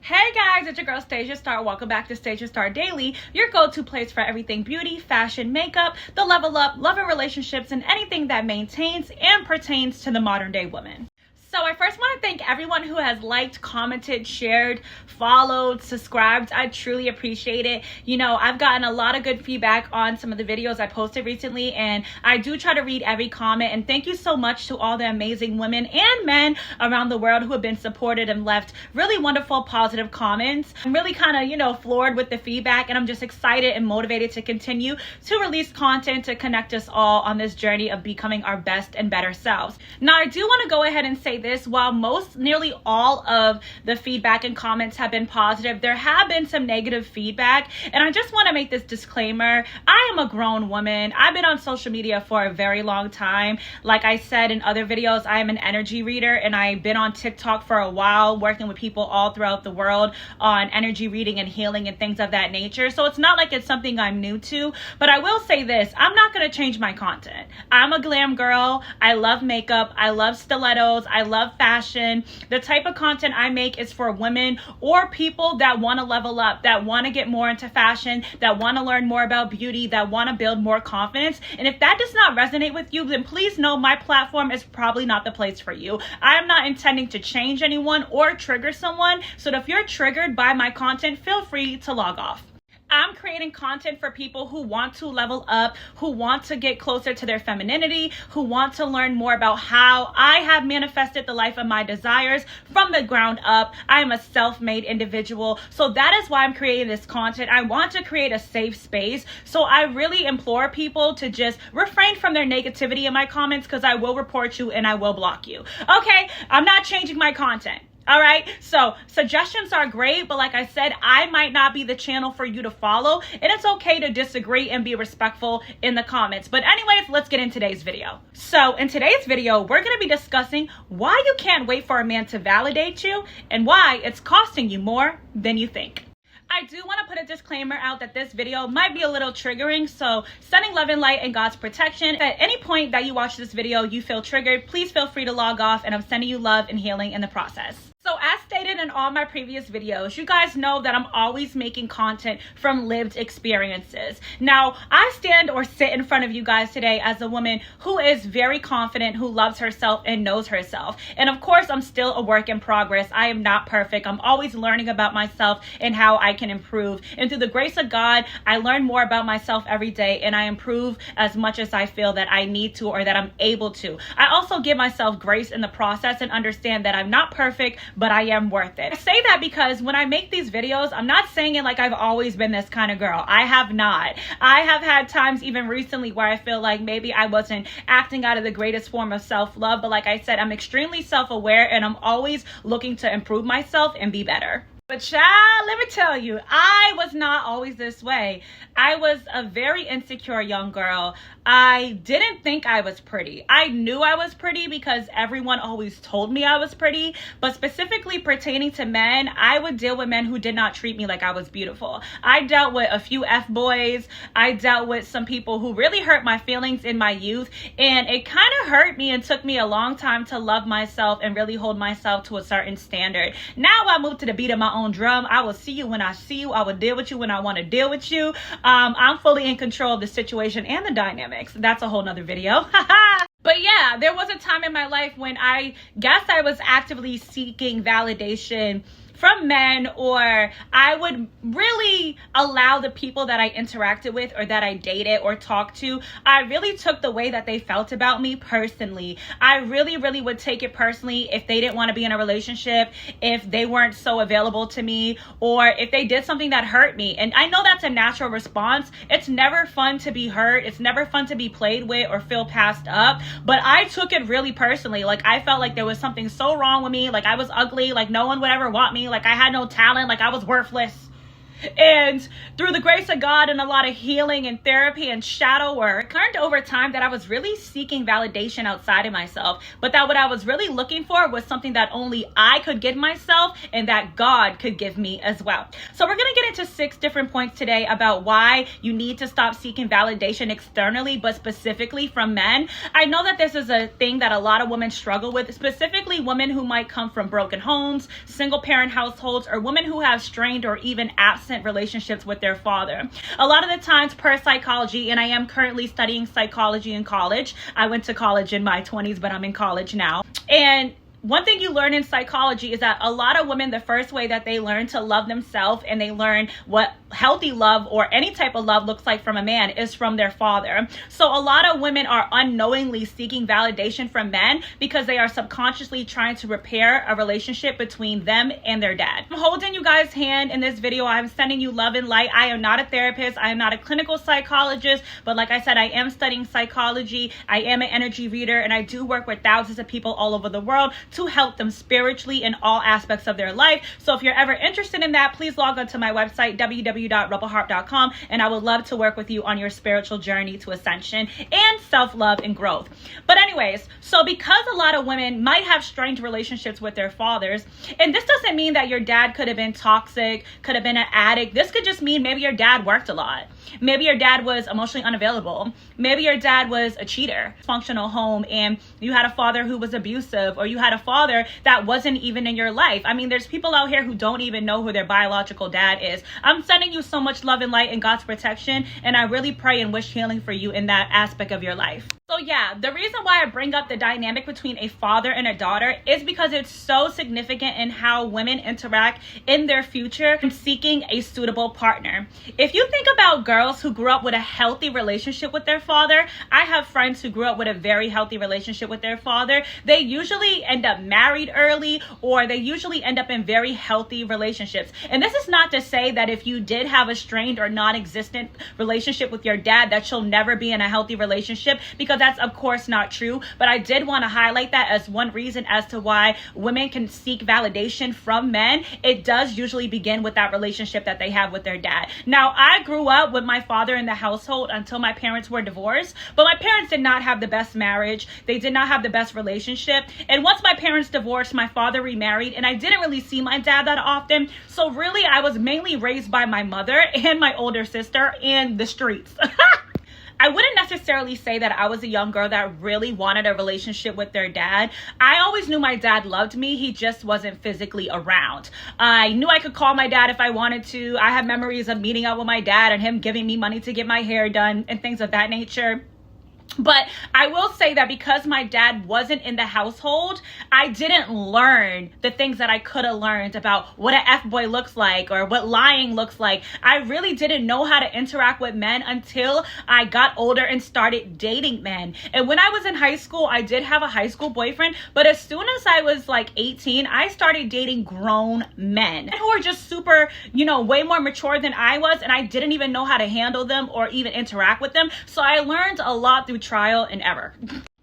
Hey guys, it's your girl Stasia Star. Welcome back to Stasia Star Daily, your go-to place for everything beauty, fashion, makeup, the level up, love and relationships, and anything that maintains and pertains to the modern day woman. So I first want to thank everyone who has liked, commented, shared, followed, subscribed. I truly appreciate it. You know, I've gotten a lot of good feedback on some of the videos I posted recently, and I do try to read every comment. And thank you so much to all the amazing women and men around the world who have been supported and left really wonderful, positive comments. I'm really kind of, floored with the feedback, and I'm just excited and motivated to continue to release content to connect us all on this journey of becoming our best and better selves. Now, I do want to go ahead and say this: while nearly all of the feedback and comments have been positive, there have been some negative feedback, and I just want to make this disclaimer. I am a grown woman. I've been on social media for a very long time. Like I said in other videos, I am an energy reader, and I've been on TikTok for a while, working with people all throughout the world on energy reading and healing and things of that nature. So it's not like it's something I'm new to, but I will say this: I'm not going to change my content. I'm a glam girl. I love makeup. I love stilettos. I love fashion. The type of content I make is for women or people that want to level up, that want to get more into fashion, that want to learn more about beauty, that want to build more confidence. And if that does not resonate with you, then please know my platform is probably not the place for you. I am not intending to change anyone or trigger someone. So if you're triggered by my content, feel free to log off. I'm creating content for people who want to level up, who want to get closer to their femininity, who want to learn more about how I have manifested the life of my desires from the ground up. I am a self-made individual. So that is why I'm creating this content. I want to create a safe space. So I really implore people to just refrain from their negativity in my comments, because I will report you and I will block you. Okay, I'm not changing my content. All right, so suggestions are great, but like I said, I might not be the channel for you to follow, and it's okay to disagree and be respectful in the comments. But anyways, let's get in today's video. So in today's video, we're going to be discussing why you can't wait for a man to validate you and why it's costing you more than you think. I do want to put a disclaimer out that this video might be a little triggering, so sending love and light and God's protection. If at any point that you watch this video you feel triggered, please feel free to log off, and I'm sending you love and healing in the process. So as stated in all my previous videos, you guys know that I'm always making content from lived experiences. Now, I stand or sit in front of you guys today as a woman who is very confident, who loves herself and knows herself. And of course, I'm still a work in progress. I am not perfect. I'm always learning about myself and how I can improve. And through the grace of God, I learn more about myself every day, and I improve as much as I feel that I need to or that I'm able to. I also give myself grace in the process and understand that I'm not perfect, but I am worth it. I say that because when I make these videos, I'm not saying it like I've always been this kind of girl. I have not. I have had times even recently where I feel like maybe I wasn't acting out of the greatest form of self-love, but like I said, I'm extremely self-aware, and I'm always looking to improve myself and be better. But child, let me tell you, I was not always this way. I was a very insecure young girl. I didn't think I was pretty. I knew I was pretty because everyone always told me I was pretty. But specifically pertaining to men, I would deal with men who did not treat me like I was beautiful. I dealt with a few F-boys. I dealt with some people who really hurt my feelings in my youth. And it kind of hurt me and took me a long time to love myself and really hold myself to a certain standard. Now I moved to the beat of my own drum. I will see you when I see you. I will deal with you when I want to deal with you. I'm fully in control of the situation and the dynamics. That's a whole nother video. But yeah, there was a time in my life when I guess I was actively seeking validation from men, or I would really allow the people that I interacted with or that I dated or talked to, I really took the way that they felt about me personally. I really would take it personally if they didn't want to be in a relationship, if they weren't so available to me, or if they did something that hurt me. And I know that's a natural response. It's never fun to be hurt. It's never fun to be played with or feel passed up. But I took it really personally. Like, I felt like there was something so wrong with me. Like, I was ugly. Like, no one would ever want me. Like, I had no talent. Like, I was worthless. And through the grace of God and a lot of healing and therapy and shadow work, I learned over time that I was really seeking validation outside of myself, but that what I was really looking for was something that only I could give myself and that God could give me as well. So we're going to get into 6 different points today about why you need to stop seeking validation externally, but specifically from men. I know that this is a thing that a lot of women struggle with, specifically women who might come from broken homes, single parent households, or women who have strained or even absent relationships with their father. A lot of the times, per psychology, and I am currently studying psychology in college. I went to college in my 20s, but I'm in college now. And one thing you learn in psychology is that a lot of women, the first way that they learn to love themselves and they learn what healthy love or any type of love looks like from a man is from their father. So a lot of women are unknowingly seeking validation from men because they are subconsciously trying to repair a relationship between them and their dad. I'm holding you guys' hand in this video. I'm sending you love and light. I am not a therapist. I am not a clinical psychologist, but like I said, I am studying psychology. I am an energy reader, and I do work with thousands of people all over the world to help them spiritually in all aspects of their life. So if you're ever interested in that, please log on to my website, www.rebelheart.com, and I would love to work with you on your spiritual journey to ascension and self-love and growth. But anyways, so because a lot of women might have strained relationships with their fathers, and this doesn't mean that your dad could have been toxic, could have been an addict. This could just mean maybe your dad worked a lot. Maybe your dad was emotionally unavailable. Maybe your dad was a cheater, functional home, and you had a father who was abusive, or you had a father that wasn't even in your life. I mean, there's people out here who don't even know who their biological dad is. I'm sending you so much love and light and God's protection, and I really pray and wish healing for you in that aspect of your life. So yeah, the reason why I bring up the dynamic between a father and a daughter is because it's so significant in how women interact in their future in seeking a suitable partner. If you think about girls who grew up with a healthy relationship with their father, I have friends who grew up with a very healthy relationship with their father. They usually end up married early, or they usually end up in very healthy relationships. And this is not to say that if you did have a strained or non-existent relationship with your dad, that you'll never be in a healthy relationship, because that's of course not true. But I did want to highlight that as one reason as to why women can seek validation from men. It does usually begin with that relationship that they have with their dad. Now, I grew up with my father in the household until my parents were divorced, but my parents did not have the best marriage. They did not have the best relationship. And once my parents divorced, my father remarried, and I didn't really see my dad that often. So really, I was mainly raised by my mother and my older sister and the streets. I wouldn't necessarily say that I was a young girl that really wanted a relationship with their dad. I always knew my dad loved me. He just wasn't physically around. I knew I could call my dad if I wanted to. I have memories of meeting up with my dad and him giving me money to get my hair done and things of that nature. But I will say that because my dad wasn't in the household, I didn't learn the things that I could have learned about what an F-boy looks like or what lying looks like. I really didn't know how to interact with men until I got older and started dating men. And when I was in high school, I did have a high school boyfriend, but as soon as I was like 18, I started dating grown men who were just super, way more mature than I was, and I didn't even know how to handle them or even interact with them. So I learned a lot through trial and error.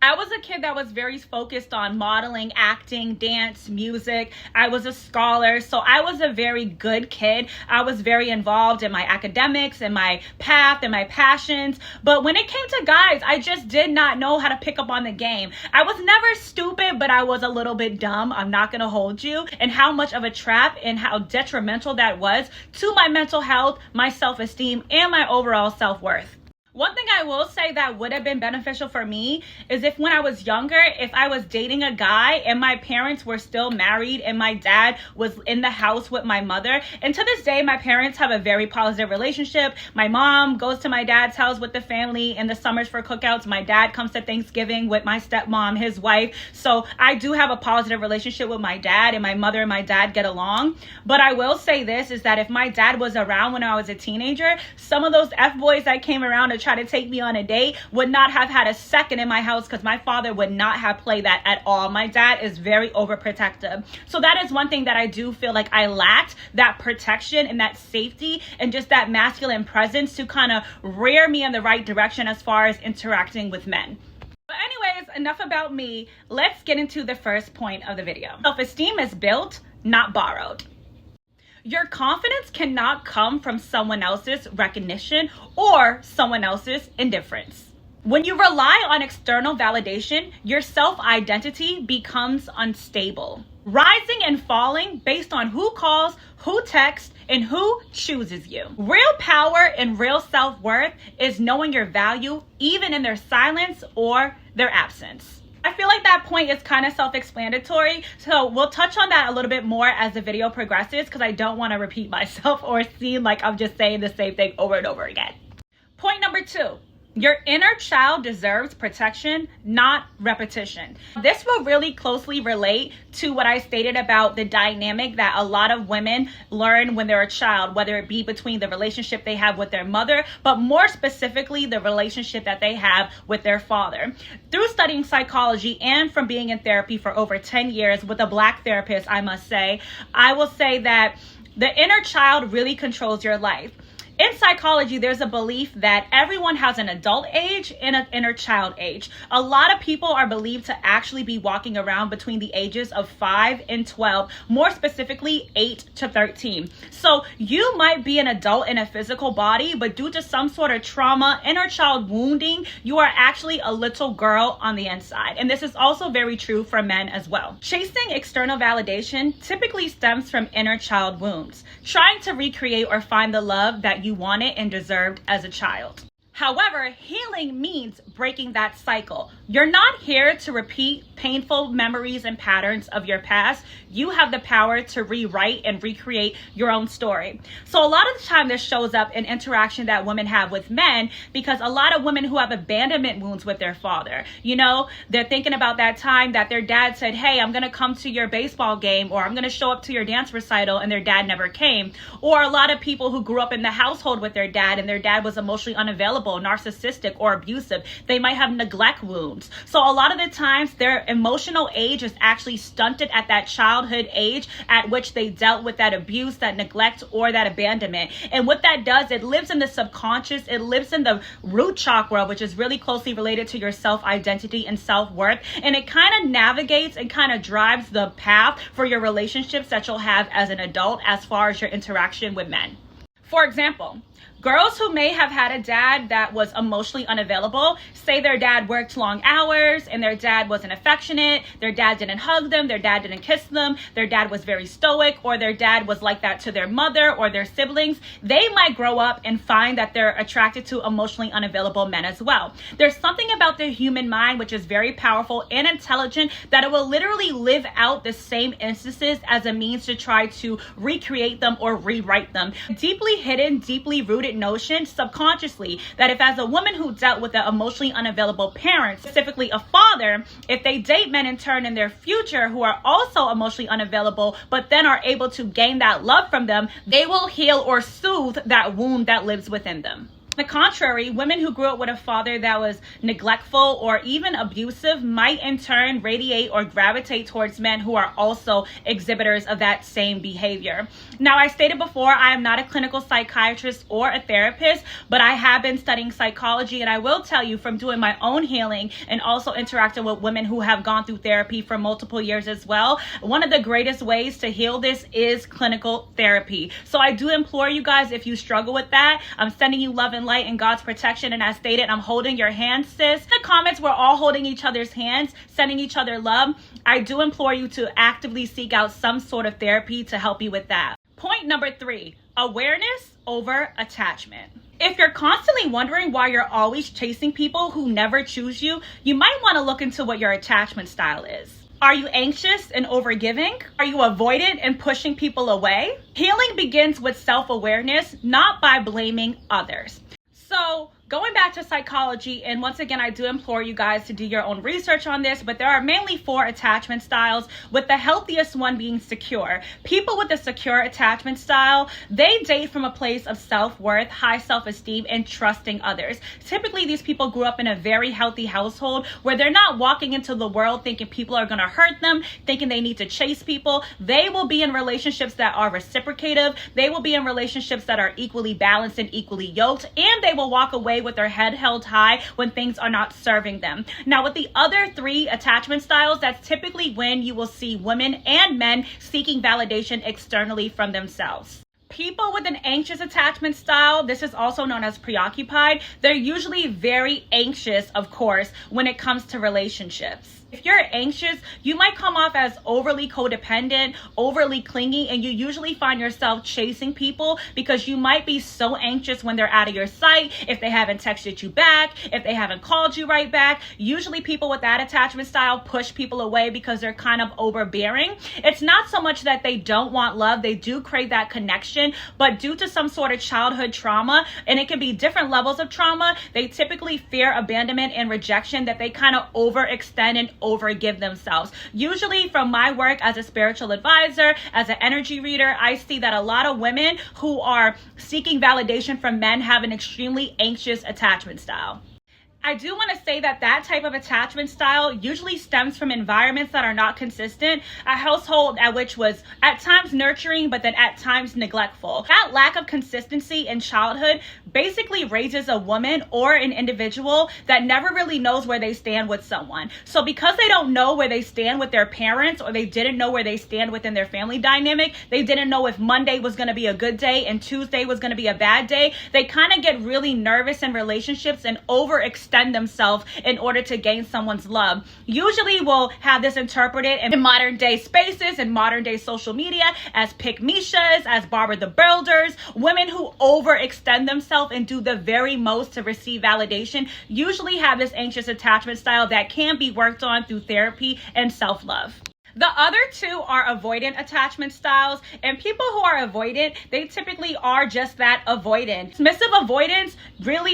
I was a kid that was very focused on modeling, acting, dance, music. I was a scholar, so I was a very good kid. I was very involved in my academics and my path and my passions. But when it came to guys, I just did not know how to pick up on the game. I was never stupid, but I was a little bit dumb. I'm not going to hold you. And how much of a trap and how detrimental that was to my mental health, my self-esteem, and my overall self-worth. One thing I will say that would have been beneficial for me is if when I was younger, if I was dating a guy and my parents were still married and my dad was in the house with my mother. And to this day, my parents have a very positive relationship. My mom goes to my dad's house with the family in the summers for cookouts. My dad comes to Thanksgiving with my stepmom, his wife. So I do have a positive relationship with my dad, and my mother and my dad get along. But I will say this is that if my dad was around when I was a teenager, some of those F-boys that came around to try to take me on a date would not have had a second in my house, because my father would not have played that at all. My dad is very overprotective. So that is one thing that I do feel like I lacked, that protection and that safety and just that masculine presence to kind of rear me in the right direction as far as interacting with men. But anyways, enough about me. Let's get into the first point of the video. Self-esteem is built, not borrowed. Your confidence cannot come from someone else's recognition or someone else's indifference. When you rely on external validation, your self-identity becomes unstable, rising and falling based on who calls, who texts, and who chooses you. Real power and real self-worth is knowing your value even in their silence or their absence. I feel like that point is kind of self-explanatory, so we'll touch on that a little bit more as the video progresses because I don't want to repeat myself or seem like I'm just saying the same thing over and over again. Point number 2. Your inner child deserves protection, not repetition. This will really closely relate to what I stated about the dynamic that a lot of women learn when they're a child, whether it be between the relationship they have with their mother, but more specifically, the relationship that they have with their father. Through studying psychology and from being in therapy for over 10 years with a Black therapist, I must say, I will say that the inner child really controls your life. In psychology, there's a belief that everyone has an adult age and an inner child age. A lot of people are believed to actually be walking around between the ages of 5 and 12, more specifically 8 to 13. So you might be an adult in a physical body, but due to some sort of trauma, inner child wounding, you are actually a little girl on the inside. And this is also very true for men as well. Chasing external validation typically stems from inner child wounds, trying to recreate or find the love that you wanted and deserved as a child. However, healing means breaking that cycle. You're not here to repeat painful memories and patterns of your past. You have the power to rewrite and recreate your own story. So a lot of the time this shows up in interaction that women have with men, because a lot of women who have abandonment wounds with their father, you know, they're thinking about that time that their dad said, hey, I'm going to come to your baseball game, or I'm going to show up to your dance recital, and their dad never came. Or a lot of people who grew up in the household with their dad and their dad was emotionally unavailable, narcissistic, or abusive. They might have neglect wounds. So a lot of the times their emotional age is actually stunted at that childhood age at which they dealt with that abuse, that neglect, or that abandonment. And what that does, it lives in the subconscious, it lives in the root chakra, which is really closely related to your self-identity and self-worth. And it kind of navigates and kind of drives the path for your relationships that you'll have as an adult as far as your interaction with men. For example, girls who may have had a dad that was emotionally unavailable, say their dad worked long hours and their dad wasn't affectionate, their dad didn't hug them, their dad didn't kiss them, their dad was very stoic, or their dad was like that to their mother or their siblings, they might grow up and find that they're attracted to emotionally unavailable men as well. There's something about the human mind which is very powerful and intelligent that it will literally live out the same instances as a means to try to recreate them or rewrite them. Deeply hidden, deeply rooted notion subconsciously that if as a woman who dealt with an emotionally unavailable parent, specifically a father, if they date men in turn in their future who are also emotionally unavailable but then are able to gain that love from them, they will heal or soothe that wound that lives within them. On the contrary, women who grew up with a father that was neglectful or even abusive might in turn radiate or gravitate towards men who are also exhibitors of that same behavior. Now, I stated before, I am not a clinical psychiatrist or a therapist, but I have been studying psychology, and I will tell you from doing my own healing and also interacting with women who have gone through therapy for multiple years as well, one of the greatest ways to heal this is clinical therapy. So I do implore you guys, if you struggle with that, I'm sending you love and light and God's protection, and as stated, I'm holding your hand, sis. In the comments, we're all holding each other's hands, sending each other love. I do implore you to actively seek out some sort of therapy to help you with that. Point number 3, awareness over attachment. If you're constantly wondering why you're always chasing people who never choose you, you might want to look into what your attachment style is. Are you anxious and overgiving? Are you avoidant and pushing people away? Healing begins with self-awareness, not by blaming others. So going back to psychology, and once again, I do implore you guys to do your own research on this, but there are mainly 4 attachment styles, with the healthiest one being secure. People with a secure attachment style, they date from a place of self-worth, high self-esteem, and trusting others. Typically, these people grew up in a very healthy household where they're not walking into the world thinking people are going to hurt them, thinking they need to chase people. They will be in relationships that are reciprocative. They will be in relationships that are equally balanced and equally yoked, and they will walk away away with their head held high when things are not serving them. Now, with the other 3 attachment styles, that's typically when you will see women and men seeking validation externally from themselves. People with an anxious attachment style, this is also known as preoccupied, they're usually very anxious, of course, when it comes to relationships. If you're anxious, you might come off as overly codependent, overly clingy, and you usually find yourself chasing people because you might be so anxious when they're out of your sight, if they haven't texted you back, if they haven't called you right back. Usually people with that attachment style push people away because they're kind of overbearing. It's not so much that they don't want love, they do crave that connection, but due to some sort of childhood trauma, and it can be different levels of trauma, they typically fear abandonment and rejection, that they kind of overextend and overgive themselves. Usually from my work as a spiritual advisor, as an energy reader, I see that a lot of women who are seeking validation from men have an extremely anxious attachment style. I do want to say that that type of attachment style usually stems from environments that are not consistent, a household at which was at times nurturing, but then at times neglectful. That lack of consistency in childhood basically raises a woman or an individual that never really knows where they stand with someone. So because they don't know where they stand with their parents, or they didn't know where they stand within their family dynamic, they didn't know if Monday was going to be a good day and Tuesday was going to be a bad day, they kind of get really nervous in relationships and overextend themselves in order to gain someone's love. Usually we'll have this interpreted in modern day spaces and modern day social media as pick-me-shas, as Barbara the Builders, women who overextend themselves and do the very most to receive validation usually have this anxious attachment style that can be worked on through therapy and self-love. The other 2 are avoidant attachment styles, and people who are avoidant, they typically are just that, avoidant. Submissive avoidants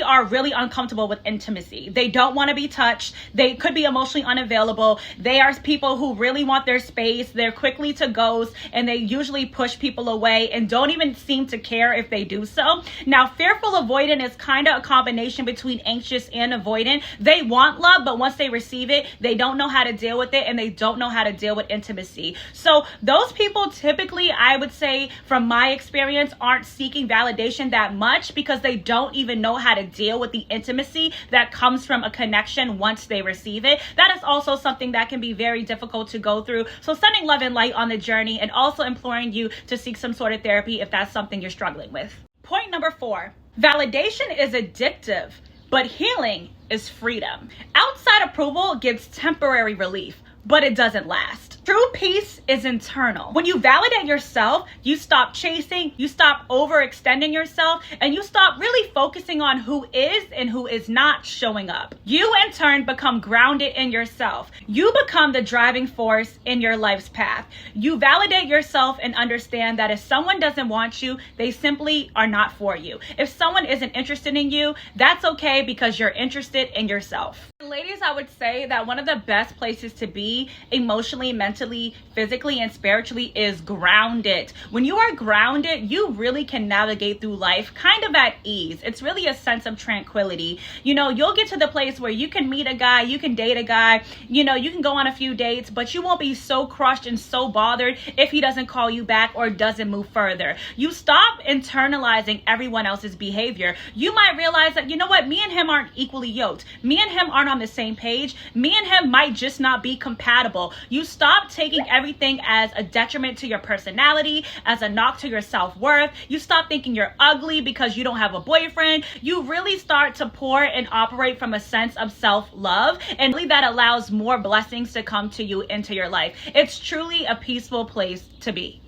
are really uncomfortable with intimacy. They don't want to be touched. They could be emotionally unavailable. They are people who really want their space. They're quickly to ghost, and they usually push people away and don't even seem to care if they do so. Now, fearful avoidant is kind of a combination between anxious and avoidant. They want love, but once they receive it, they don't know how to deal with it, and they don't know how to deal with intimacy. So those people typically, I would say from my experience, aren't seeking validation that much because they don't even know how to deal with the intimacy that comes from a connection once they receive it. That is also something that can be very difficult to go through. So sending love and light on the journey, and also imploring you to seek some sort of therapy if that's something you're struggling with. Point number 4, validation is addictive, but healing is freedom. Outside approval gives temporary relief, but it doesn't last. True peace is internal. When you validate yourself, you stop chasing, you stop overextending yourself, and you stop really focusing on who is and who is not showing up. You in turn become grounded in yourself. You become the driving force in your life's path. You validate yourself and understand that if someone doesn't want you, they simply are not for you. If someone isn't interested in you, that's okay because you're interested in yourself. Ladies, I would say that one of the best places to be emotionally, mentally, physically, and spiritually is grounded. When you are grounded, you really can navigate through life kind of at ease. It's really a sense of tranquility. You'll get to the place where you can meet a guy, you can date a guy, you can go on a few dates, but you won't be so crushed and so bothered if he doesn't call you back or doesn't move further. You stop internalizing everyone else's behavior. You might realize that, me and him aren't equally yoked. Me and him aren't on the same page. Me and him might just not be compatible. You stop taking everything as a detriment to your personality, as a knock to your self-worth. You stop thinking you're ugly because you don't have a boyfriend. You really start to pour and operate from a sense of self-love, and really that allows more blessings to come to you into your life. It's truly a peaceful place to be.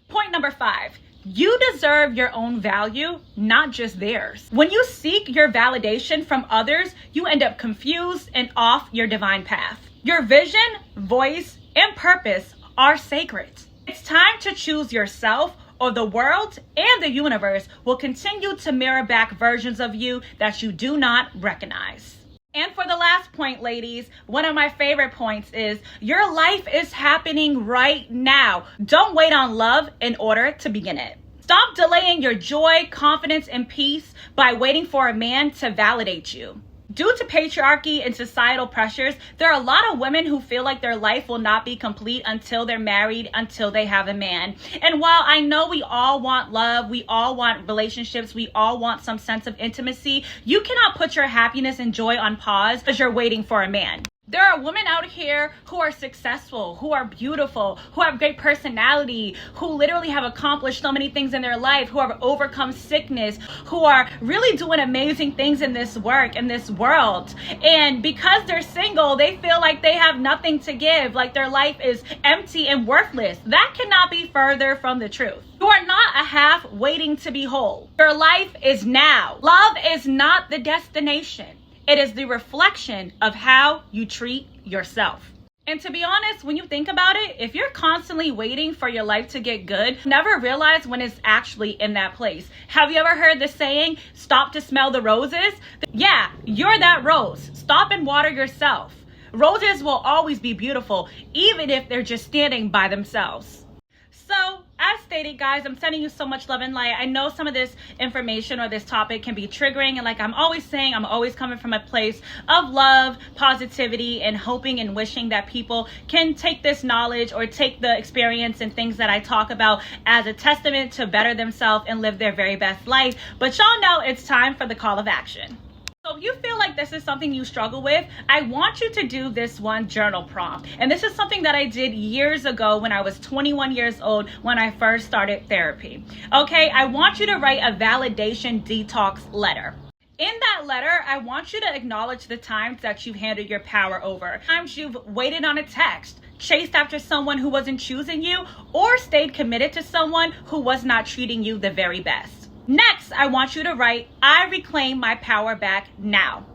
Point number 5. You deserve your own value, not just theirs. When you seek your validation from others, you end up confused and off your divine path. Your vision, voice, and purpose are sacred. It's time to choose yourself, or the world and the universe will continue to mirror back versions of you that you do not recognize. And for the last point, ladies, one of my favorite points is your life is happening right now. Don't wait on love in order to begin it. Stop delaying your joy, confidence, and peace by waiting for a man to validate you. Due to patriarchy and societal pressures, there are a lot of women who feel like their life will not be complete until they're married, until they have a man. And while I know we all want love, we all want relationships, we all want some sense of intimacy, you cannot put your happiness and joy on pause because you're waiting for a man. There are women out here who are successful, who are beautiful, who have great personality, who literally have accomplished so many things in their life, who have overcome sickness, who are really doing amazing things in this work, in this world. And because they're single, they feel like they have nothing to give, like their life is empty and worthless. That cannot be further from the truth. You are not a half waiting to be whole. Your life is now. Love is not the destination. It is the reflection of how you treat yourself. And to be honest, when you think about it, if you're constantly waiting for your life to get good, never realize when it's actually in that place. Have you ever heard the saying, stop to smell the roses? Yeah, you're that rose. Stop and water yourself. Roses will always be beautiful, even if they're just standing by themselves. So, as stated, guys, I'm sending you so much love and light. I know some of this information or this topic can be triggering, and like I'm always saying, I'm always coming from a place of love, positivity, and hoping and wishing that people can take this knowledge or take the experience and things that I talk about as a testament to better themselves and live their very best life. But y'all know it's time for the call of action. So if you feel like this is something you struggle with, I want you to do this one journal prompt. And this is something that I did years ago when I was 21 years old when I first started therapy. Okay, I want you to write a validation detox letter. In that letter, I want you to acknowledge the times that you've handed your power over. Times you've waited on a text, chased after someone who wasn't choosing you, or stayed committed to someone who was not treating you the very best. Next, I want you to write, I reclaim my power back now.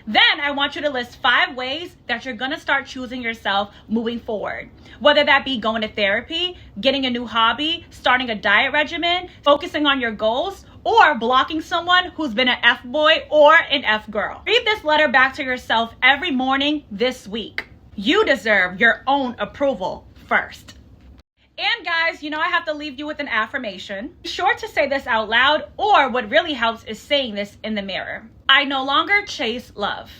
Then I want you to list 5 ways that you're going to start choosing yourself moving forward. Whether that be going to therapy, getting a new hobby, starting a diet regimen, focusing on your goals, or blocking someone who's been an F-boy or an F-girl. Read this letter back to yourself every morning this week. You deserve your own approval first. And guys, you know I have to leave you with an affirmation. Be sure to say this out loud, or what really helps is saying this in the mirror. I no longer chase love.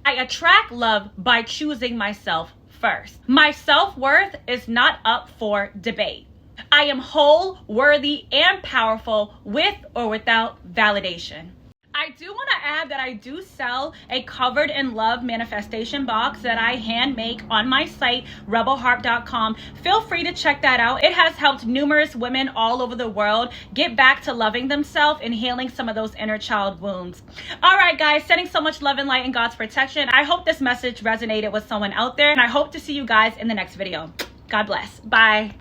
I attract love by choosing myself first. My self-worth is not up for debate. I am whole, worthy, and powerful with or without validation. I do want to add that I do sell a covered in love manifestation box that I hand make on my site, rebelheart.com. Feel free to check that out. It has helped numerous women all over the world get back to loving themselves and healing some of those inner child wounds. All right, guys, sending so much love and light and God's protection. I hope this message resonated with someone out there, and I hope to see you guys in the next video. God bless. Bye.